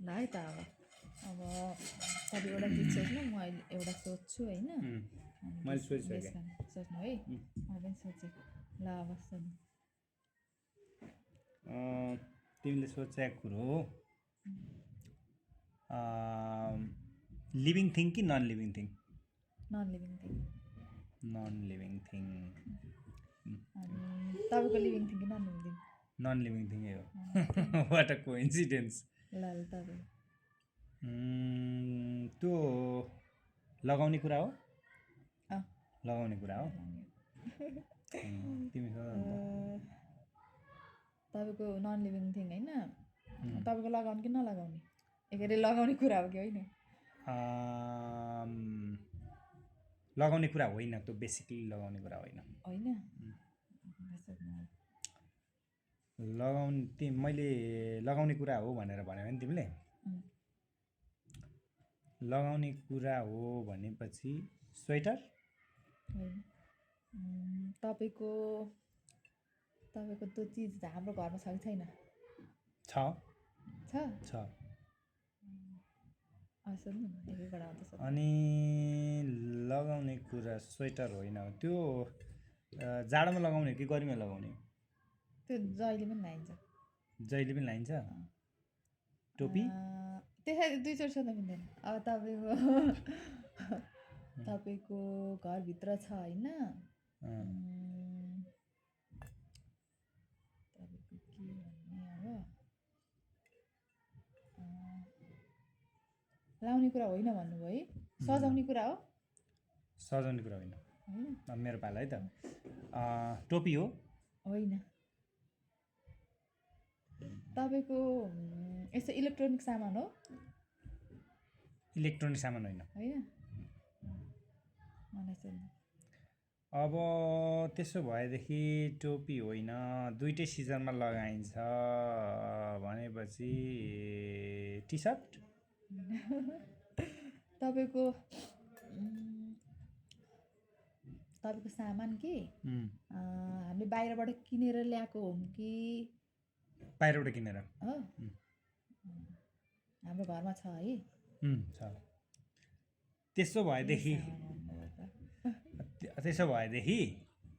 ल है त अब तपाईँ एउटा गीत सोच्नु म अहिले एउटा सोध्छु होइन मैले सोचिसकेँ। सोच्नु है मैले पनि सोचेँ ल अब सोध्नु तिमीले सोचेको कुरो लिभिङ थिङ कि non living thing? Non living thing. Non living thing. अनि तपाईँको लिभिङ थिङ कि non living thing? Non living थिङै हो। What a coincidence. ल तपाईँ त्यो लगाउने कुरा हो? अँ लगाउने कुरा हो। तिमी सोध न त। तपाईँको नन लिभिङ थिङ होइन तपाईँको लगाउने कि नलगाउने? के अरे लगाउने कुरा हो कि होइन? लगाउने कुरा होइन, त्यो बेसिकली लगाउने कुरा होइन। होइन लगाउने मैले लगाउने कुरा हो भनेर भन्यो भने तिमीले लगाउने कुरा हो भनेपछि स्वेटर? तपाईँको त्यो चिज हाम्रो घरमा छ कि छैन? छ छ छ। सोध्नु न एकैबाट आउँदैछ। अनि लगाउने कुरा स्वेटर होइन, त्यो जाडोमा लगाउने हो कि गर्मीमा लगाउने? त्यो जहिले पनि लगाइन्छ। जहिले पनि लगाइन्छ? टोपी? त्यसरी दुईचोटि सोध्न मिल्दैन। अब तपाईँको घरभित्र छ होइन? तपाईँको के भन्ने अब लाउने कुरा होइन भन्नुभयो है? सजाउने कुरा हो? सजाउने कुरा होइन। अब मेरो पाला है त। टोपी हो? होइन। तपाईँको यस्तो इलेक्ट्रोनिक सामान हो? इलेक्ट्रोनिक सामान होइन। होइन मलाई सोध्नु। अब त्यसो भएदेखि टोपी होइन, दुइटै सिजनमा लगाइन्छ भनेपछि टी सर्ट? तपाईँको सामान कि हामीले बाहिरबाट किनेर ल्याएको हो कि? बाहिरबाट किनेर हो। हाम्रो घरमा छ है? छ। त्यसो भएदेखि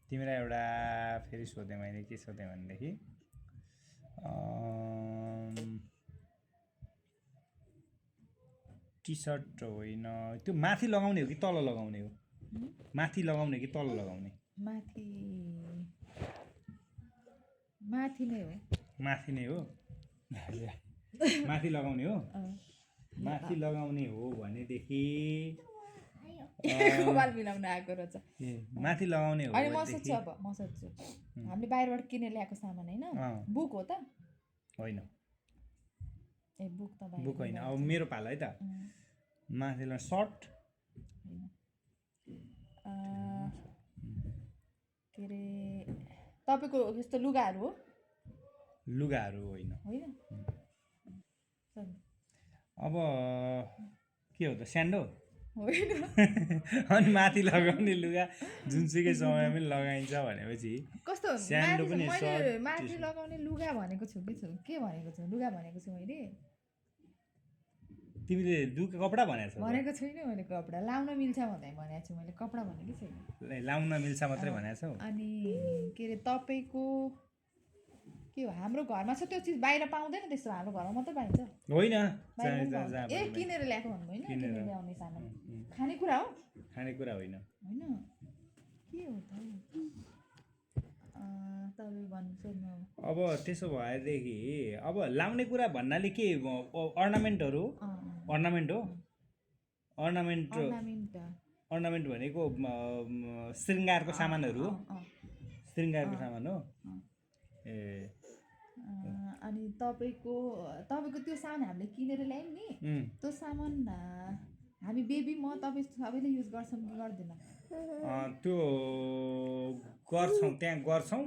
तिमीलाई एउटा फेरि सोधेँ मैले, के सोधेँ भनेदेखि टी सर्ट होइन, त्यो माथि लगाउने हो कि तल लगाउने हो? माथि लगाउने कि तल लगाउने? माथि नै हो। माथि नै हो? माथि लगाउने हो? माथि लगाउने हो भनेदेखि मिलाउन आएको रहेछ। माथि लगाउने हो अनि म सोध्छु हामीले बाहिरबाट किनेर ल्याएको सामान होइन? बुक हो त? होइन। ए बुक त बुक होइन। अब मेरो पाला है त। माथि सर्ट? के अरे तपाईँको यस्तो लुगाहरू हो? लुगाहरू होइन। होइन। अब के हो त, स्यान्डो? होइन। अनि माथि लगाउने लुगा जुनसुकै समयमा पनि लगाइन्छ भनेपछि कस्तो स्यान्डो पनि मैले माथि लगाउने लुगा भनेको छु कि के भनेको छु? लुगा भनेको छु मैले? तिमीले कपडा भनेको छैन मैले। कपडा लाउन मिल्छ भनेको छु मैले, कपडा भनेकै छैन। लाउन मिल्छ मात्रै भनेको छौ। अनि के अरे तपाईँको के हो? हाम्रो घरमा छ त्यो चिज, बाहिर पाउँदैन त्यस्तो, हाम्रो घरमा मात्रै पाइन्छ। होइन। किनेर ल्याएको भन्नु होइन? किनेर ल्याउने सामान खानेकुरा हो? खानेकुरा होइन। होइन के हो त? तपाईँ भन्नु सोध्नु। अब त्यसो भएदेखि अब लाउने कुरा भन्नाले के अर्नामेन्टहरू? अर्नामेन्ट हो? अर्नामेन्ट भनेको श्रृङ्गारको सामानहरू हो? श्रृङ्गारको सामान हो? ए। अनि तपाईँको त्यो सामान हामीले किनेर ल्यायौँ नि, त्यो सामान हामी बेबी म तपाईँ सबैले युज गर्छौँ कि गर्दैन? त्यो गर्छौँ, त्यहाँ गर्छौँ।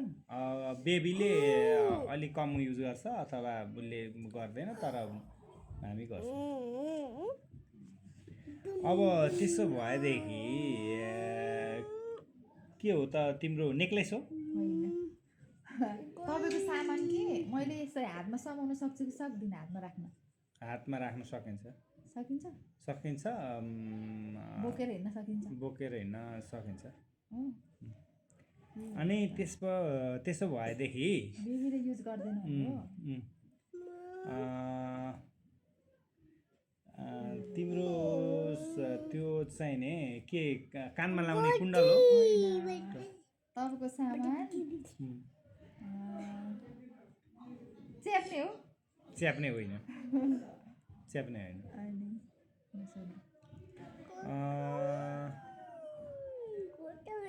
बेबीले अलिक कम युज गर्छ अथवा उसले गर्दैन, तर हामी गर्छौँ। अब त्यसो भएदेखि के हो त, तिम्रो नेक्लेस हो? तपाईँको सामान के मैले यसरी हातमा समाउन सक्छु कि सक्दिनँ हातमा राख्न? हातमा राख्न सकिन्छ सकिन्छ सकिन्छ बोकेर हिँड्न सकिन्छ बोकेर हिँड्न सकिन्छ हो अनि त्यसो भएदेखि बेबीले युज गर्दैन हो तिम्रो त्यो चाहिँ नि के कानमा लाउने कुण्डल हो तपाईँको सामान चेप्ने हो च्याप्ने होइन च्याप्ने होइन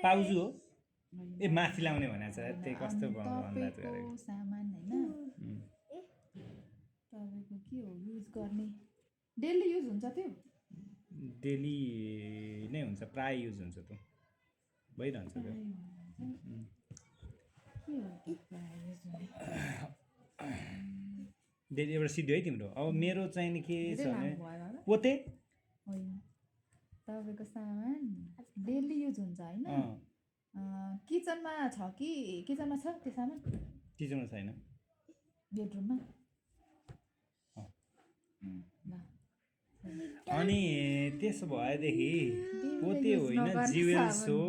पाउजु हो ए माथि लाउने भनेको छ त्यही कस्तो भन्दा तपाईँको सामान होइन तपाईँको के हो युज गर्ने डेली युज हुन्छ त्यो डेली नै हुन्छ प्राय युज हुन्छ त्यो भइरहन्छ त्यो के हो त्यो प्राय युज हुने डेली एउटा सिद्धि है तिम्रो अब मेरो चाहिँ नि के छ भने भयो होला पोते होइन तपाईँको सामान डेली युज हुन्छ होइन किचनमा छ कि किचनमा छ त्यो सामान किचनमा छैन बेडरुममा ल अनि त्यसो भएदेखि पोते होइन ज्युवेल्स हो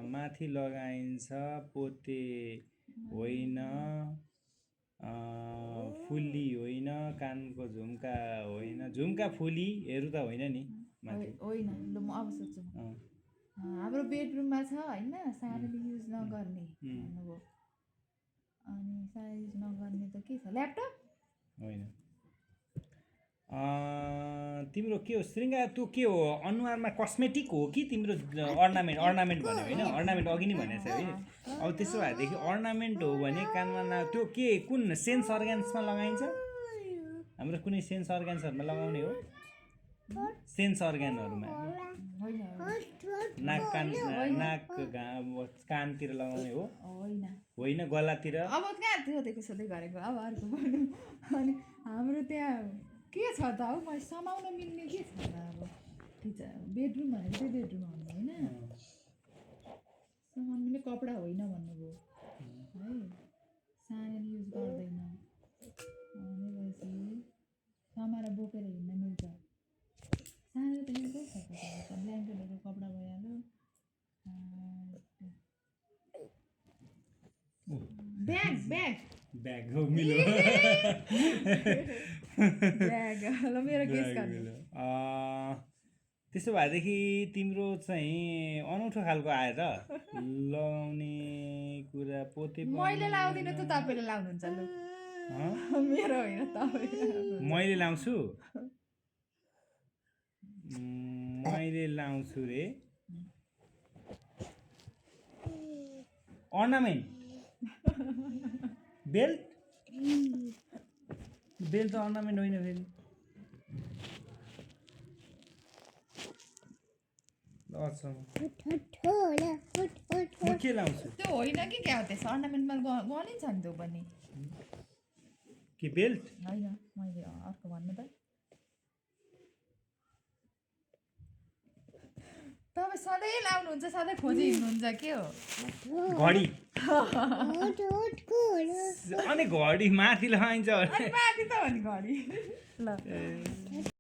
माथि लगाइन्छ पोते होइन फुली होइन कानको झुम्का होइन झुम्का फुलीहरू त होइन नि माथि होइन ल म अब सोध्छु हाम्रो बेडरुममा छ होइन सानोले युज नगर्ने भन्नुभयो अनि सानो युज नगर्ने त के छ ल्यापटप होइन तिम्रो के हो श्रृङ्गार त्यो के हो अनुहारमा कस्मेटिक हो कि तिम्रो अर्नामेन्ट भन्यो होइन अर्नामेन्ट अघि नै भनेको छ है अब त्यसो भएदेखि अर्नामेन्ट हो भने कानमा त्यो के कुन सेन्स अर्गान्समा लगाइन्छ हाम्रो कुनै सेन्स अर्गान्सहरूमा लगाउने हो सेन्स अर्गानहरूमा नाक कानतिर लगाउने हो होइन गलातिर अब कहाँ थियो दिएको सोध्दै गरेको अब अर्को भन्नु अनि हाम्रो त्यहाँ के छ त हौ मैले समाउन मिल्ने के छ त अब किचन बेडरुम भनेको चाहिँ बेडरुम भन्नु होइन समाउन मिल्ने कपडा होइन भन्नुभयो है सानोले युज गर्दैन भनेपछि समाएर बोकेर हिँड्न मिल्छ सानो त युजै छ ब्ल्याङ्केटहरू कपडा भइहाल्यो ब्याग हो मिलो ब्याग ल मेरो गेस गर्ने त्यसो भएदेखि तिम्रो चाहिँ अनौठो खालको आयो त लगाउने कुरा पोते मैले लाउँदिनँ त तपाईँले लाउनुहुन्छ लु मेरो होइन तपाईँ मैले लाउँछु मैले लाउँछु रे अर्नामेन्ट बेल्ट त अर्नामेन्ट होइन फेरि म के लाउँछु त्यो होइन कि क्या हो त्यसो अर्नामेन्टमा गनिन्छ नि त्यो पनि के बेल्ट होइन मैले अर्को भन्नु त तपाईँ सधैँ लाउनुहुन्छ सधैँ खोजी हिँड्नुहुन्छ के हो घडी अनि घडी माथि लगाइन्छ माथि त हो नि घडी ल